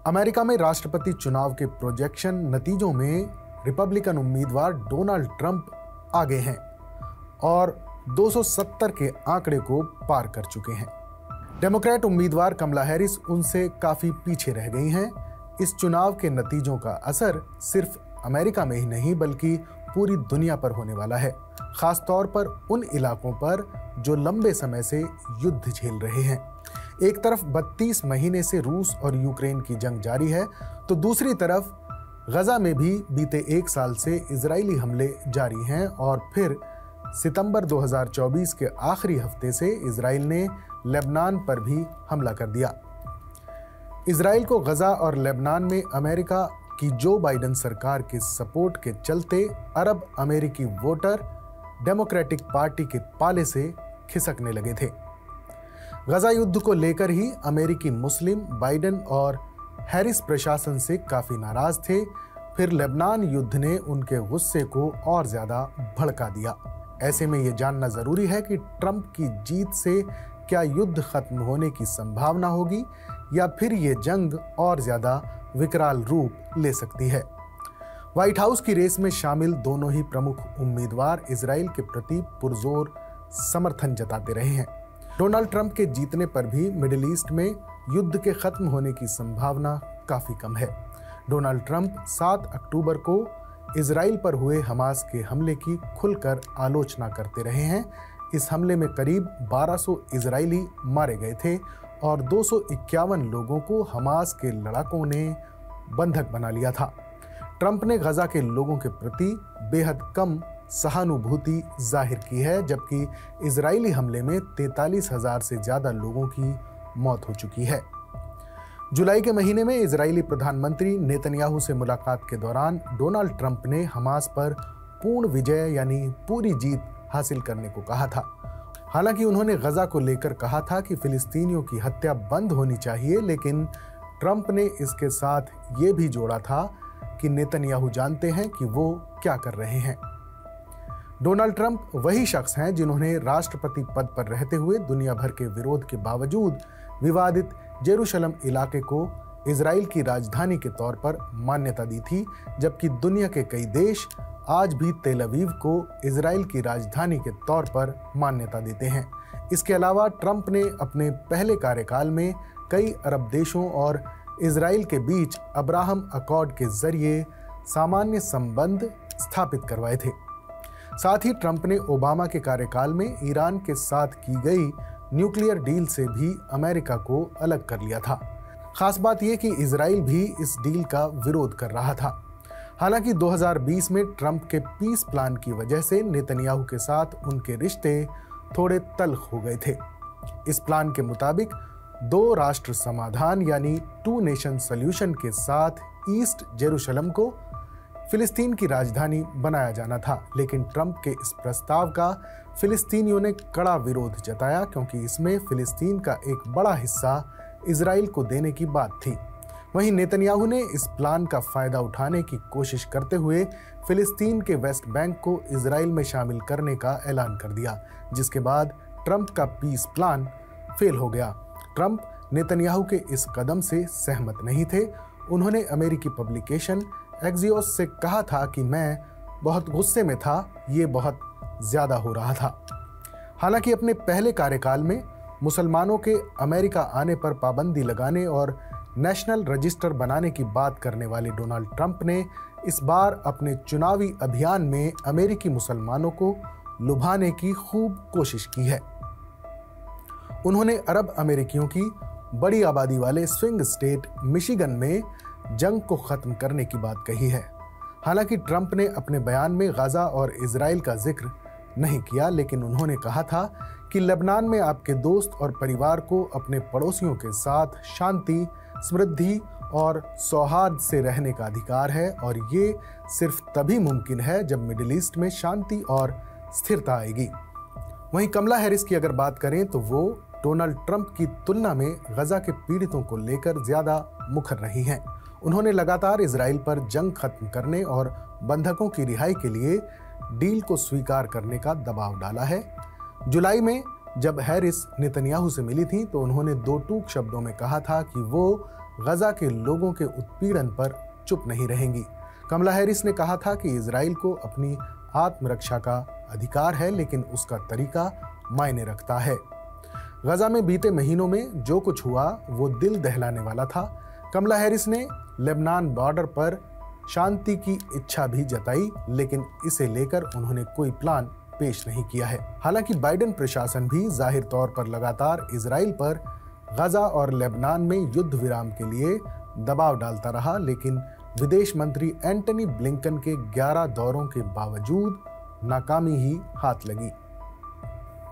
America में राष्ट्रपति चुनाव के प्रोजेक्शन नतीजों में रिपब्लिकन उम्मीदवार डोनाल्ड ट्रंप आगे हैं और 270 के आंकड़े को पार कर चुके हैं। डेमोक्रेट उम्मीदवार कमला हैरिस उनसे काफी पीछे रह गई हैं। इस चुनाव के नतीजों का असर सिर्फ अमेरिका में ही नहीं बल्कि पूरी दुनिया पर होने वाला है, खास तौर पर उन इलाकों पर जो लंबे समय से युद्ध झेल रहे हैं। एक तरफ 32 महीने से रूस और यूक्रेन की जंग जारी है, तो दूसरी तरफ गजा में भी बीते एक साल से इजरायली हमले जारी हैं और फिर सितंबर 2024 के आखिरी हफ्ते से इजराइल ने लेबनान पर भी हमला कर दिया। इजराइल को गजा और लेबनान में अमेरिका की जो बाइडेन सरकार के सपोर्ट के चलते अरब अमेरिकी वोटर डेमोक्रेटिक पार्टी के पाले से खिसकने लगे थे। गजा युद्ध को लेकर ही अमेरिकी मुस्लिम बाइडेन और हैरिस प्रशासन से काफी नाराज थे। फिर लेबनान युद्ध ने उनके गुस्से को और ज्यादा भड़का दिया। ऐसे में यह जानना जरूरी है कि ट्रंप की जीत से क्या युद्ध खत्म होने की संभावना होगी या फिर ये जंग और ज्यादा विकराल रूप ले सकती है। व्हाइट हाउस की रेस में शामिल दोनों ही प्रमुख उम्मीदवार इजराइल के प्रति पुरजोर समर्थन जताते रहे हैं। डोनाल्ड ट्रंप के जीतने पर भी मिडिल ईस्ट में युद्ध के खत्म होने की संभावना काफी कम है। डोनाल्ड ट्रंप 7 अक्टूबर को इजराइल पर हुए हमास के हमले की खुलकर आलोचना करते रहे हैं। इस हमले में करीब 1200 इजरायली मारे गए थे और 251 लोगों को हमास के लड़ाकों ने बंधक बना लिया था। ट्रंप ने गजा के लोगों के प्रति बेहद कम सहानुभूति जाहिर की है, जबकि इजरायली हमले में 43,000 से ज्यादा लोगों की मौत हो चुकी है। जुलाई के महीने में इजरायली प्रधानमंत्री नेतन्याहू से मुलाकात के दौरान डोनाल्ड ट्रंप ने हमास पर पूर्ण विजय यानी पूरी जीत हासिल करने को कहा था। हालांकि उन्होंने गजा को लेकर कहा था कि फिलिस्तीनियों की हत्या बंद होनी चाहिए, लेकिन ट्रंप ने इसके साथ ये भी जोड़ा था कि नेतन्याहू जानते हैं कि वो क्या कर रहे हैं। डोनाल्ड ट्रंप वही शख्स हैं जिन्होंने राष्ट्रपति पद पर रहते हुए दुनिया भर के विरोध के बावजूद विवादित जेरूशलम इलाके को इजराइल की राजधानी के तौर पर मान्यता दी थी, जबकि दुनिया के कई देश आज भी तेल अवीव को इजराइल की राजधानी के तौर पर मान्यता देते हैं। इसके अलावा ट्रंप ने अपने पहले कार्यकाल में कई अरब देशों और इजराइल के बीच अब्राहम अकॉर्ड के जरिए सामान्य संबंध स्थापित करवाए थे। साथ ही ट्रंप ने ओबामा के कार्यकाल में ईरान के साथ की गई न्यूक्लियर डील से भी अमेरिका को अलग कर लिया था। खास बात यह कि इजराइल भी इस डील का विरोध कर रहा था। हालांकि 2020 में ट्रंप के पीस प्लान की वजह से नेतन्याहू के साथ उनके रिश्ते थोड़े तल्ख हो गए थे। इस प्लान के मुताबिक 2 राष्ट्र समाधान यानी 2 नेशन सॉल्यूशन के साथ ईस्ट जेरूशलम को फिलिस्तीन की राजधानी बनाया जाना था, लेकिन ट्रंप के इस प्रस्ताव का फिलिस्तीनियों ने कड़ा विरोध जताया क्योंकि इसमें फिलिस्तीन का एक बड़ा हिस्सा इजराइल को देने की बात थी। वहीं नेतन्याहू ने इस प्लान का फायदा उठाने की कोशिश करते हुए फिलिस्तीन के वेस्ट बैंक को इजराइल में शामिल करने का ऐलान कर दिया, जिसके बाद ट्रंप का पीस प्लान फेल हो गया। ट्रंप नेतन्याहू के इस कदम से सहमत नहीं थे। उन्होंने अमेरिकी पब्लिकेशन एक्सियोस से कहा था कि मैं बहुत गुस्से में था, ये बहुत ज्यादा हो रहा था। हालांकि अपने पहले कार्यकाल में मुसलमानों के अमेरिका आने पर पाबंदी लगाने और नेशनल रजिस्टर बनाने की बात करने वाले डोनाल्ड ट्रंप ने इस बार अपने चुनावी अभियान में अमेरिकी मुसलमानों को लुभाने की खूब कोशिश की है। उन्होंने अरब अमेरिकियों की बड़ी आबादी वाले स्विंग स्टेट मिशिगन में जंग को खत्म करने की बात कही है। हालांकि ट्रंप ने अपने बयान में गजा और इजराइल का जिक्र नहीं किया, लेकिन उन्होंने कहा था कि लेबनान में आपके दोस्त और परिवार को अपने पड़ोसियों के साथ शांति, समृद्धि और सौहार्द से रहने का अधिकार है और ये सिर्फ तभी मुमकिन है जब मिडिल ईस्ट में शांति और स्थिरता आएगी। वहीं कमला हैरिस की अगर बात करें तो वो डोनाल्ड ट्रंप की तुलना में गजा के पीड़ितों को लेकर ज्यादा मुखर रही हैं। उन्होंने लगातार इजराइल पर जंग खत्म करने और बंधकों की रिहाई के लिए डील को स्वीकार करने का दबाव डाला है। जुलाई में जब हैरिस नेतन्याहू से मिली थी तो उन्होंने 2 टूक शब्दों में कहा था कि वो गजा के लोगों के उत्पीड़न पर चुप नहीं रहेंगी। कमला हैरिस ने कहा था कि इजराइल को अपनी आत्मरक्षा का अधिकार है, लेकिन उसका तरीका मायने रखता है। गजा में बीते महीनों में जो कुछ हुआ वो दिल दहलाने वाला था। कमला हैरिस ने लेबनान बॉर्डर पर शांति की इच्छा भी जताई, लेकिन इसे लेकर उन्होंने कोई प्लान पेश नहीं किया है। हालांकि बाइडेन प्रशासन भी जाहिर तौर पर लगातार इजराइल पर गजा और लेबनान में युद्ध विराम के लिए दबाव डालता रहा, लेकिन विदेश मंत्री एंटनी ब्लिंकन के 11 दौरों के बावजूद नाकामी ही हाथ लगी।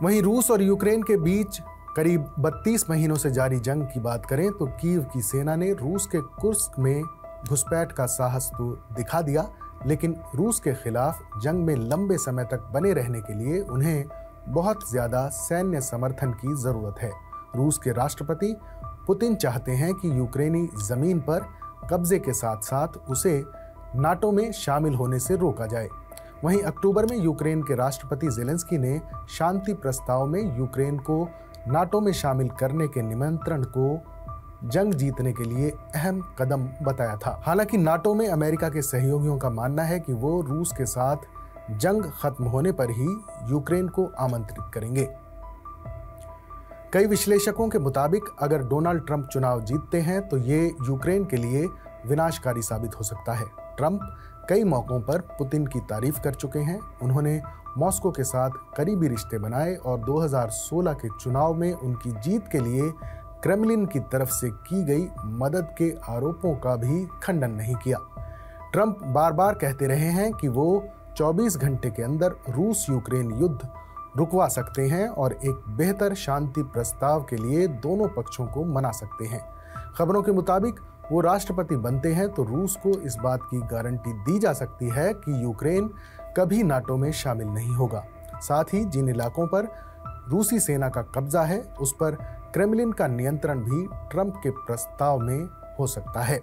वहीं रूस और यूक्रेन के बीच करीब 32 महीनों से जारी जंग की बात करें तो कीव की सेना ने रूस के कुर्स्क में घुसपैठ का साहस तो दिखा दिया, लेकिन रूस के खिलाफ जंग में लंबे समय तक बने रहने के लिए उन्हें बहुत ज्यादा सैन्य समर्थन की जरूरत है। रूस के राष्ट्रपति पुतिन चाहते हैं कि यूक्रेनी जमीन पर कब्जे के साथ साथ उसे नाटो में शामिल होने से रोका जाए। वहीं अक्टूबर में यूक्रेन के राष्ट्रपति ज़ेलेंस्की ने शांति प्रस्ताव में यूक्रेन को नाटो में शामिल करने के निमंत्रण को जंग जीतने के लिए अहम कदम बताया था। हालांकि नाटो में अमेरिका के सहयोगियों का मानना है कि वो रूस के साथ जंग खत्म होने पर ही यूक्रेन को आमंत्रित करेंगे। कई विश्लेषकों के मुताबिक अगर डोनाल्ड ट्रंप चुनाव जीतते हैं तो ये यूक्रेन के लिए विनाशकारी साबित हो सकता है। ट्रंप कई मौकों पर पुतिन की तारीफ कर चुके हैं। उन्होंने मॉस्को के साथ करीबी रिश्ते बनाए और 2016 के चुनाव में उनकी जीत के लिए क्रेमलिन की तरफ से की गई मदद के आरोपों का भी खंडन नहीं किया। ट्रंप बार बार कहते रहे हैं कि वो 24 घंटे के अंदर रूस यूक्रेन युद्ध रुकवा सकते हैं और एक बेहतर शांति प्रस्ताव के लिए दोनों पक्षों को मना सकते हैं। खबरों के मुताबिक वो राष्ट्रपति बनते हैं तो रूस को इस बात की गारंटी दी जा सकती है कि यूक्रेन कभी नाटो में शामिल नहीं होगा। साथ ही जिन इलाकों पर रूसी सेना का कब्जा है उस पर क्रेमलिन का नियंत्रण भी ट्रंप के प्रस्ताव में हो सकता है।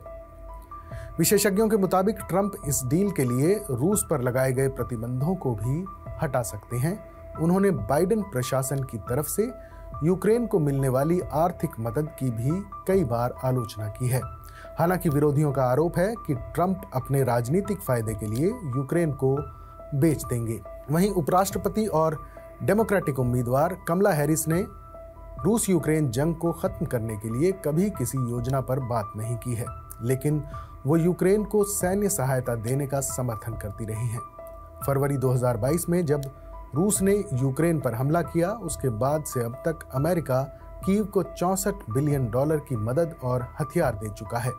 विशेषज्ञों के मुताबिक ट्रंप इस डील के लिए रूस पर लगाए गए प्रतिबंधों को भी हटा सकते हैं। उन्होंने बाइडेन प्रशासन की तरफ से यूक्रेन को मिलने वाली आर्थिक मदद की भी कई बार आलोचना की है। हालांकि विरोधियों का आरोप है कि ट्रंप अपने राजनीतिक फायदे के लिए यूक्रेन को बेच देंगे। वहीं उपराष्ट्रपति और डेमोक्रेटिक उम्मीदवार कमला हैरिस ने रूस यूक्रेन जंग को खत्म करने के लिए कभी किसी योजना पर बात नहीं की है, लेकिन वो यूक्रेन को सैन्य सहायता देने का समर्थन करती रही हैं। फरवरी 2022 में जब रूस ने यूक्रेन पर हमला किया, उसके बाद से अब तक अमेरिका कीव को $64 बिलियन की मदद और हथियार दे चुका है।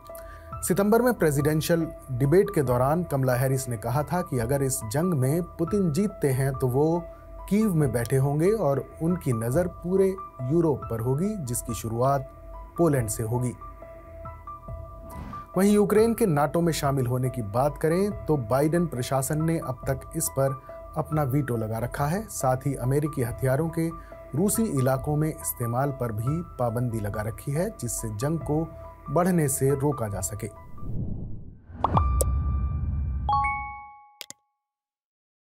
सितंबर में प्रेसिडेंशियल डिबेट के दौरान कमला हैरिस ने कहा था कि अगर इस जंग में पुतिन जीतते हैं तो वो कीव में बैठे होंगे और उनकी नज़र पूरे यूरोप पर होगी, जिसकी शुरुआत पोलैंड से होगी। वहीं यूक्रेन के नाटो में शामिल होने की बात करें तो बाइडेन प्रशासन ने अब तक इस पर अपना वीटो लगा रखा है। साथ ही अमेरिकी हथियारों के रूसी इलाकों में इस्तेमाल पर भी पाबंदी लगा रखी है, जिससे जंग को बढ़ने से रोका जा सके।